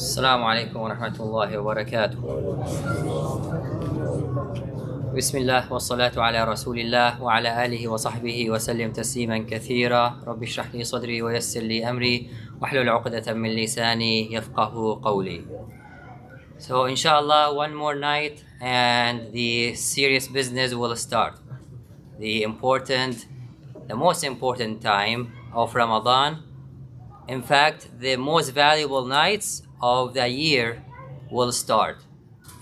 السلام عليكم ورحمة الله وبركاته. بسم الله والصلاة على رسول الله وعلى آله وصحبه وسلم تسليما كثيرا. رب اشرح لي صدري ويسر لي أمري واحلل عقدة من لساني يفقه قولي. So inshallah, one more night and the serious business will start. The most important time of Ramadan. In fact, the most valuable nights of the year will start,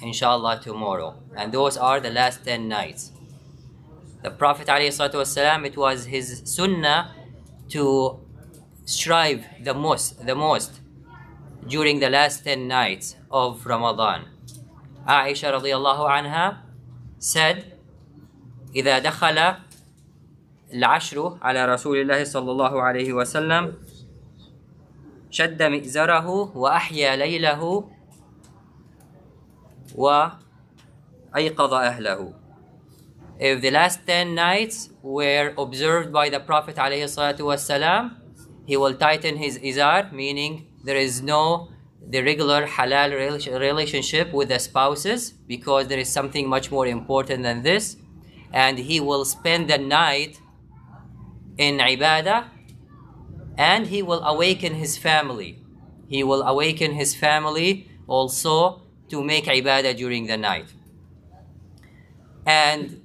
inshallah, tomorrow. And those are the last 10 nights. The Prophet ﷺ, it was his sunnah to strive the most during the last 10 nights of Ramadan. Aisha radiallahu anha said, إذا دخل العشر على رسول الله صلى الله عليه وسلم شد مئزره وأحيا ليله وأيقظ أهله. If the last 10 nights were observed by the Prophet ﷺ, he will tighten his izar, meaning there is no the regular halal relationship with the spouses, because there is something much more important than this, and he will spend the night in ibadah, and he will awaken his family. He will awaken his family also to make ibadah during the night. And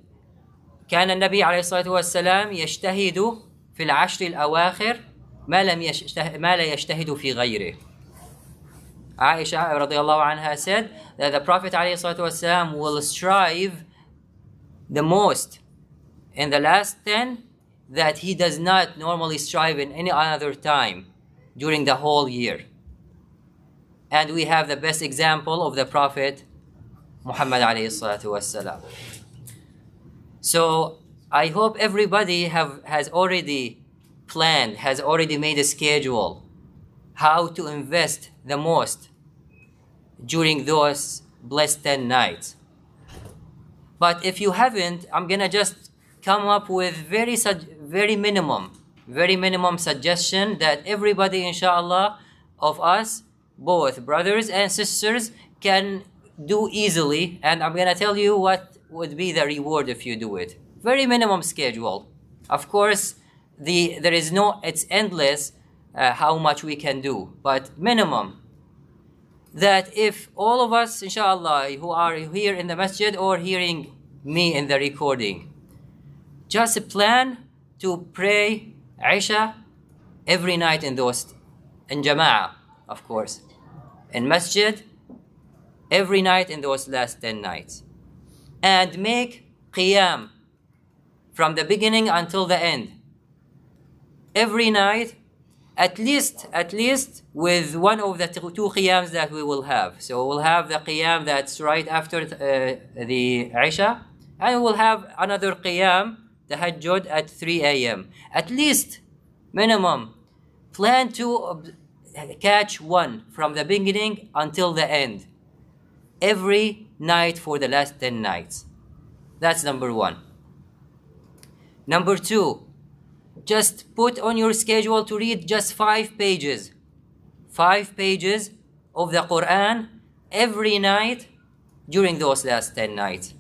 كان النبي عليه الصلاة والسلام يجتهد في العشر الأواخر ما لا يجتهد في غيره. Aisha radiallahu anha said that the Prophet عليه الصلاة والسلام will strive the most in the last 10 that he does not normally strive in any other time during the whole year. And we have the best example of the Prophet Muhammad alayhi salatu wassalam. So I hope everybody has already planned, has already made a schedule how to invest the most during those blessed 10 nights. But if you haven't, I'm gonna just come up with very minimum suggestion that everybody, inshallah, of us, both brothers and sisters, can do easily. And I'm gonna tell you what would be the reward if you do it. Very minimum schedule. Of course, it's endless how much we can do, but minimum. That if all of us, inshallah, who are here in the masjid or hearing me in the recording, just plan to pray Isha every night in Jama'ah, of course, in masjid, every night in those last 10 nights. And make qiyam from the beginning until the end. Every night, at least with one of the two qiyams that we will have. So we'll have the qiyam that's right after the Isha, and we'll have another qiyam, tahajjud, at 3 a.m. At least, minimum, plan to catch one from the beginning until the end. Every night for the last 10 nights. That's number one. Number two, just put on your schedule to read just 5 pages. 5 pages of the Quran every night during those last 10 nights.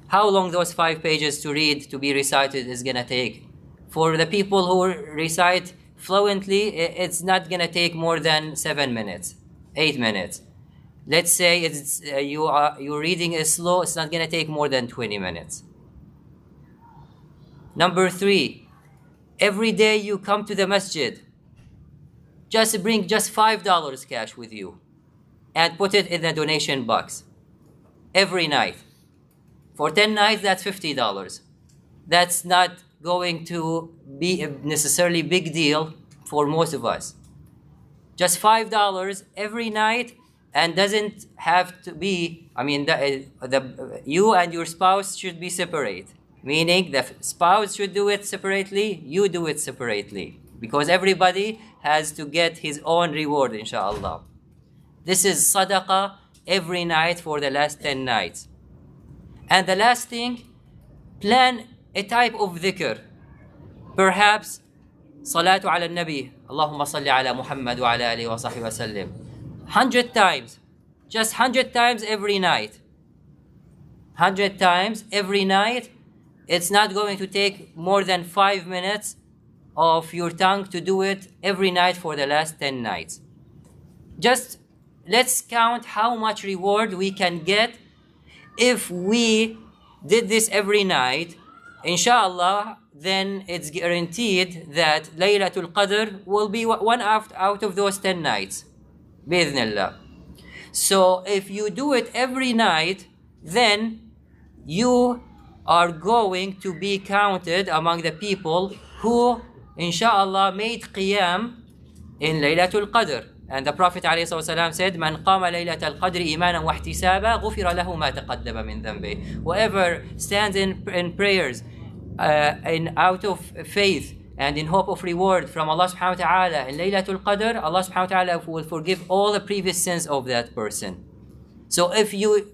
How long those 5 pages to read, to be recited, is gonna take? For the people who recite fluently, it's not gonna take more than 7 minutes, 8 minutes. Let's say your reading is slow, it's not gonna take more than 20 minutes. Number 3, every day you come to the masjid, just bring just $5 cash with you and put it in the donation box every night. For 10 nights, that's $50. That's not going to be a necessarily big deal for most of us. Just $5 every night, and doesn't have to be, you and your spouse should be separate. Meaning the spouse should do it separately, you do it separately. Because everybody has to get his own reward, inshallah. This is sadaqah every night for the last 10 nights. And the last thing, plan a type of dhikr. Perhaps salatu ala nabi, Allahumma salli ala Muhammad wa ala alihi wa sahbihi wa sallim. 100 times, just 100 times every night. 100 times every night. It's not going to take more than 5 minutes of your tongue to do it every night for the last 10 nights. Just let's count how much reward we can get if we did this every night. Inshallah, then it's guaranteed that Laylatul Qadr will be one out of those 10 nights. Bi'idhnillah. So if you do it every night, then you are going to be counted among the people who, inshallah, made qiyam in Laylatul Qadr. And the Prophet ﷺ said, "Man qama laylatal qadri imanan wa ihtisaba, ghufira lahu ma taqaddama min dhanbi." Whoever stands in prayers out of faith and in hope of reward from Allah subhanahu wa ta'ala in Laylatul Qadr, Allah subhanahu wa ta'ala will forgive all the previous sins of that person. So if you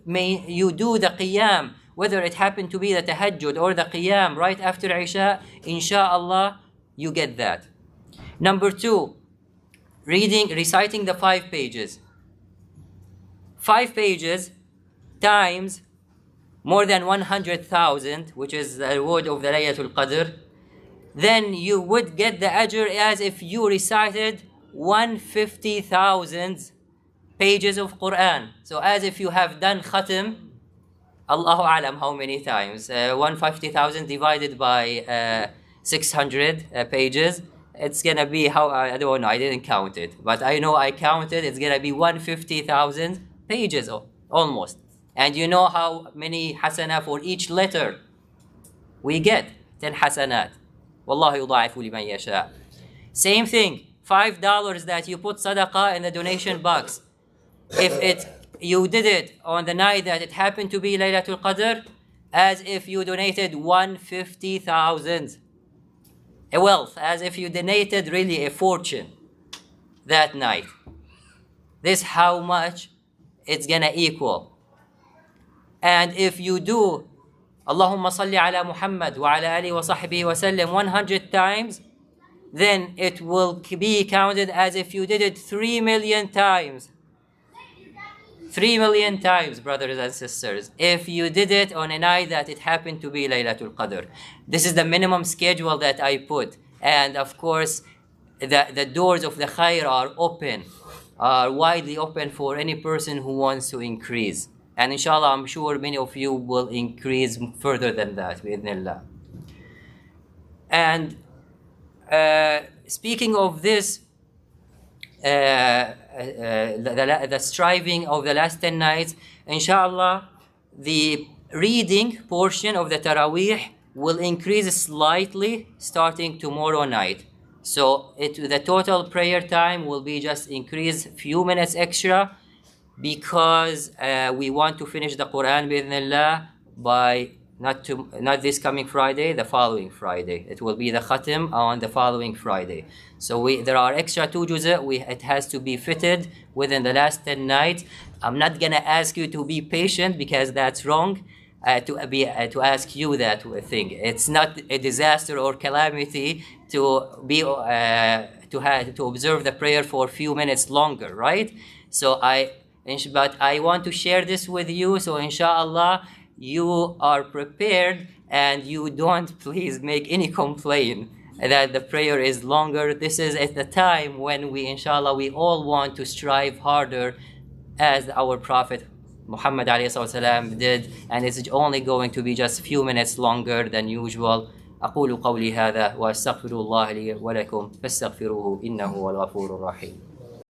do the qiyam, whether it happened to be the tahajjud or the qiyam right after Isha, inshallah, you get that. Number 2, reciting the 5 pages. 5 pages times more than 100,000, which is the reward of the Laylatul Qadr, then you would get the ajr as if you recited 150,000 pages of Quran. So as if you have done khatim, Allahu Alam how many times, 150,000 divided by 600 pages, it's gonna be how, I don't know, I didn't count it, but I know I counted, it's gonna be 150,000 pages almost. And you know how many hasanah for each letter we get? 10 hasanat. Wallahu yudha'ifu liman yasha. Same thing, $5 that you put sadaqah in the donation box. If you did it on the night that it happened to be Laylatul Qadr, as if you donated 150,000. A wealth, as if you donated really a fortune that night. This how much it's gonna equal. And if you do Allahumma salli ala Muhammad wa ala alihi wa sahbihi wa sallam 100 times, then it will be counted as if you did it 3 million times. 3 million times, brothers and sisters, if you did it on a night that it happened to be Laylatul Qadr. This is the minimum schedule that I put. And of course, the doors of the khair are open, are widely open for any person who wants to increase. And inshallah, I'm sure many of you will increase further than that, bi'idhnillah. And speaking of this, the striving of the last 10 nights, inshallah, the reading portion of the Taraweeh will increase slightly starting tomorrow night. So the total prayer time will be just increase few minutes extra, because we want to finish the Quran bi'idhnillah by not this coming Friday, the following Friday. It will be the khatim on the following Friday. So there are extra 2 juz'. It has to be fitted within the last 10 nights. I'm not gonna ask you to be patient, because that's wrong. To ask you that thing. It's not a disaster or calamity to be to observe the prayer for a few minutes longer, right? But I want to share this with you, so inshallah you are prepared and you don't please make any complaint that the prayer is longer. This is at the time when we, inshallah, we all want to strive harder as our Prophet Muhammad ﷺ did, and it's only going to be just a few minutes longer than usual. أقول قولي هذا وأستغفر الله لي ولكم فاستغفروه إنه هو الغفور الرحيم.